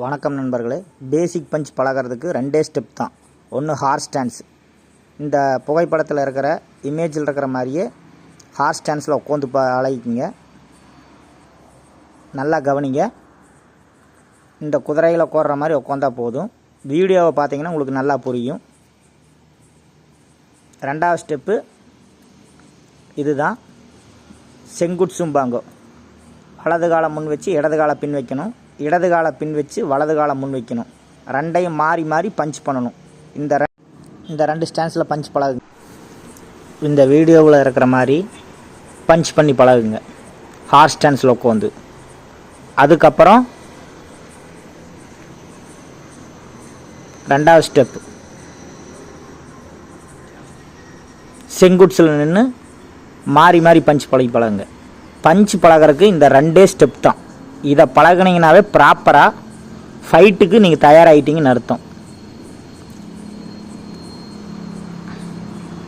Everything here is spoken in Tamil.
வணக்கம் நண்பர்களே. பேசிக் பஞ்ச் பழகிறதுக்கு ரெண்டே ஸ்டெப் தான். ஒன்று ஹார்ஸ் ஸ்டான்ஸ். இந்த புகைப்படத்தில் இருக்கிற இமேஜில் இருக்கிற மாதிரியே ஹார்ஸ் ஸ்டான்ஸில் உட்காந்து பழகிக்குங்க. நல்லா கவனிங்க. இந்த குதிரையில் கோர்ற மாதிரி உட்காந்தா போதும். வீடியோவை பார்த்தீங்கன்னா உங்களுக்கு நல்லா புரியும். ரெண்டாவது ஸ்டெப்பு இதுதான். செங்குட்சும்பாங்கோ. வலது காலை முன் வச்சு இடது காலை பின் வைக்கணும். இடது காலை பின் வச்சு வலது காலை முன் வைக்கணும். ரெண்டையும் மாறி மாறி பஞ்ச் பண்ணணும். இந்த ரெண்டு ஸ்டான்ஸில் பஞ்ச் பழகுங்க. இந்த வீடியோவில் இருக்கிற மாதிரி பஞ்ச் பண்ணி பழகுங்க ஹார்ஸ் ஸ்டான்ஸில் உட்காந்து. அதுக்கப்புறம் ரெண்டாவது ஸ்டெப் செங்குட்ஸில் நின்று மாறி மாறி பஞ்ச் பழகுங்க. பஞ்ச் பழகிறதுக்கு இந்த ரெண்டே ஸ்டெப் தான். இதை பழகினீங்கனாவே ப்ராப்பராக ஃபைட்டுக்கு நீங்கள் தயாராகிட்டீங்கன்னு அர்த்தம்.